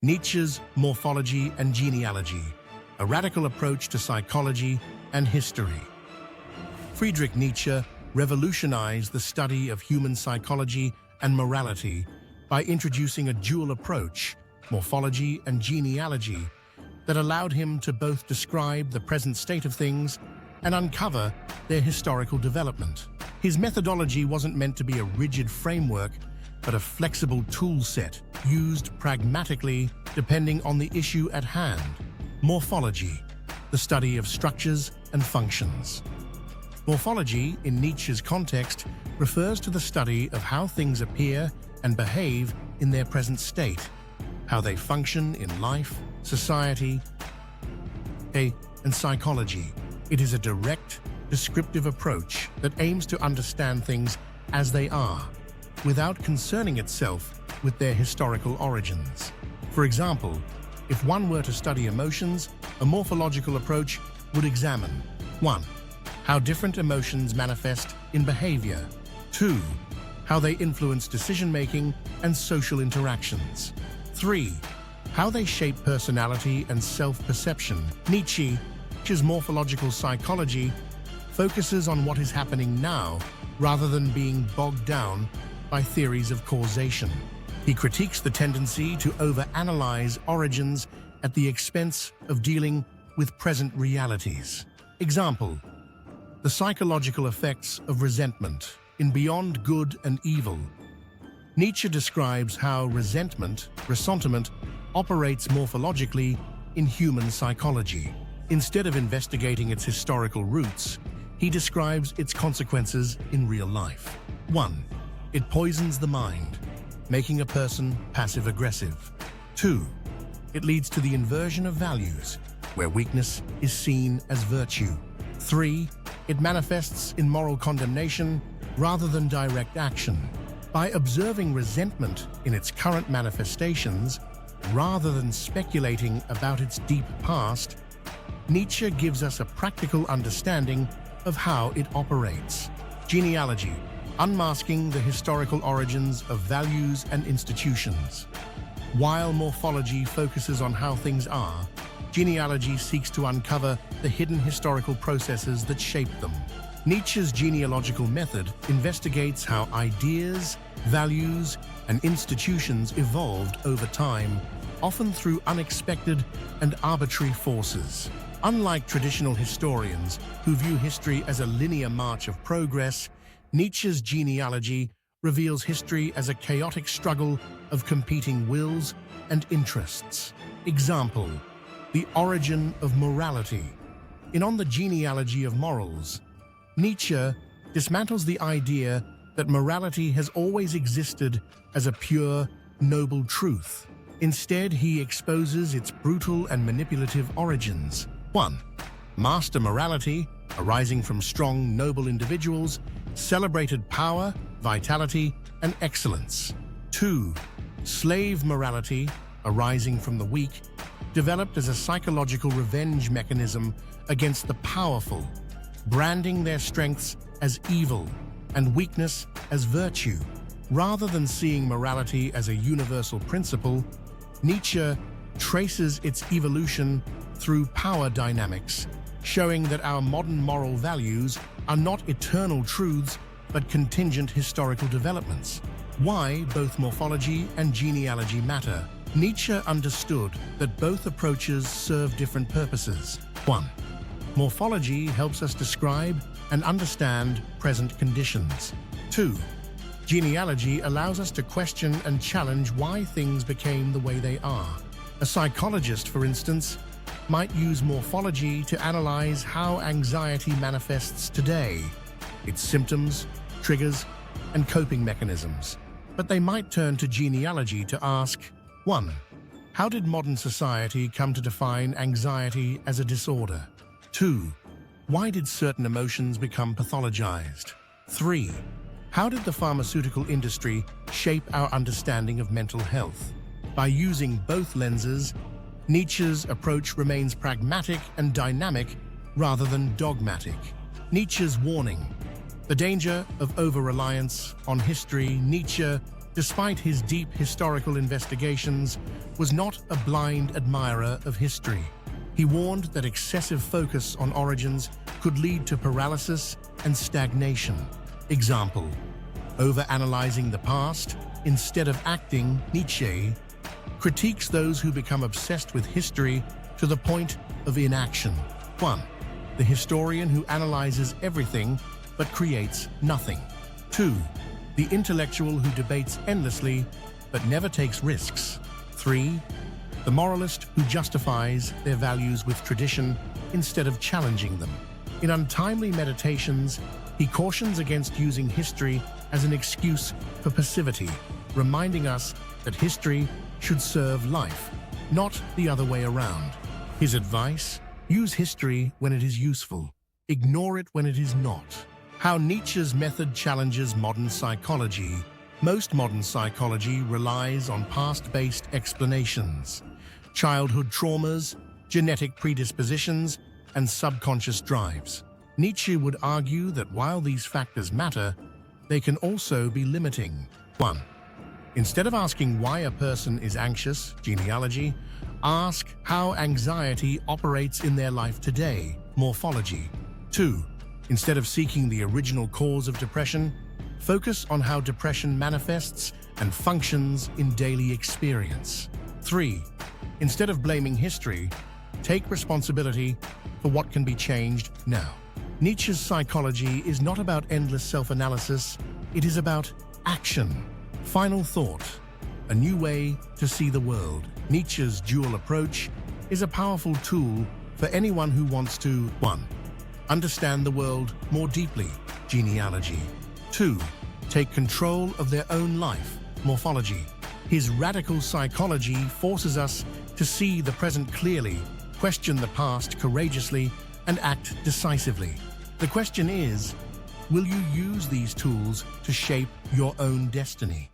Nietzsche's Morphology and Genealogy, a radical approach to psychology and history. Friedrich Nietzsche revolutionized the study of human psychology and morality by introducing a dual approach, morphology and genealogy, that allowed him to both describe the present state of things and uncover their historical development. His methodology wasn't meant to be a rigid framework, but a flexible tool set used pragmatically depending on the issue at hand. Morphology, the study of structures and functions. Morphology, in Nietzsche's context, refers to the study of how things appear and behave in their present state, how they function in life, society, and psychology. It is a direct, descriptive approach that aims to understand things as they are, without concerning itself with their historical origins. For example, if one were to study emotions, a morphological approach would examine 1. How different emotions manifest in behavior. 2. How they influence decision-making and social interactions. 3. How they shape personality and self-perception. Nietzsche's morphological psychology focuses on what is happening now rather than being bogged down by theories of causation. He critiques the tendency to overanalyze origins at the expense of dealing with present realities. Example: the psychological effects of resentment in Beyond Good and Evil. Nietzsche describes how ressentiment operates morphologically in human psychology. Instead of investigating its historical roots, he describes its consequences in real life. 1. It poisons the mind, making a person passive-aggressive. 2. It leads to the inversion of values, where weakness is seen as virtue. 3. It manifests in moral condemnation rather than direct action. By observing resentment in its current manifestations, rather than speculating about its deep past, Nietzsche gives us a practical understanding of how it operates. Genealogy, unmasking the historical origins of values and institutions. While morphology focuses on how things are, genealogy seeks to uncover the hidden historical processes that shape them. Nietzsche's genealogical method investigates how ideas, values, and institutions evolved over time, often through unexpected and arbitrary forces. Unlike traditional historians who view history as a linear march of progress, Nietzsche's genealogy reveals history as a chaotic struggle of competing wills and interests. Example: the origin of morality. In On the Genealogy of Morals, Nietzsche dismantles the idea that morality has always existed as a pure, noble truth. Instead, he exposes its brutal and manipulative origins. 1. Master morality, arising from strong, noble individuals, celebrated power, vitality, and excellence. 2. Slave morality, arising from the weak, developed as a psychological revenge mechanism against the powerful, branding their strengths as evil and weakness as virtue. Rather than seeing morality as a universal principle, Nietzsche traces its evolution through power dynamics, showing that our modern moral values are not eternal truths but contingent historical developments. Why both morphology and genealogy matter. Nietzsche understood that both approaches serve different purposes. 1. Morphology helps us describe and understand present conditions. 2. Genealogy allows us to question and challenge why things became the way they are. A psychologist, for instance, might use morphology to analyze how anxiety manifests today, its symptoms, triggers, and coping mechanisms. But they might turn to genealogy to ask, 1. How did modern society come to define anxiety as a disorder? 2. Why did certain emotions become pathologized? 3. How did the pharmaceutical industry shape our understanding of mental health? By using both lenses, Nietzsche's approach remains pragmatic and dynamic rather than dogmatic. Nietzsche's warning: the danger of over-reliance on history. Nietzsche despite his deep historical investigations, was not a blind admirer of history. He warned that excessive focus on origins could lead to paralysis and stagnation. Example: overanalyzing the past instead of acting. Nietzsche critiques those who become obsessed with history to the point of inaction. 1. The historian who analyzes everything but creates nothing. 2. The intellectual who debates endlessly but never takes risks. 3. The moralist who justifies their values with tradition instead of challenging them. In Untimely Meditations, he cautions against using history as an excuse for passivity, reminding us that history should serve life, not the other way around. His advice: use history when it is useful, ignore it when it is not. How Nietzsche's method challenges modern psychology. Most modern psychology relies on past-based explanations, childhood traumas, genetic predispositions, and subconscious drives. Nietzsche would argue that while these factors matter, they can also be limiting. 1. Instead of asking why a person is anxious, genealogy, ask how anxiety operates in their life today, morphology. 2. Instead of seeking the original cause of depression, focus on how depression manifests and functions in daily experience. 3. Instead of blaming history, take responsibility for what can be changed now. Nietzsche's psychology is not about endless self-analysis, it is about action. Final thought: a new way to see the world. Nietzsche's dual approach is a powerful tool for anyone who wants to 1. Understand the world more deeply, genealogy. 2. Take control of their own life, morphology. His radical psychology forces us to see the present clearly, question the past courageously, and act decisively. The question is, will you use these tools to shape your own destiny?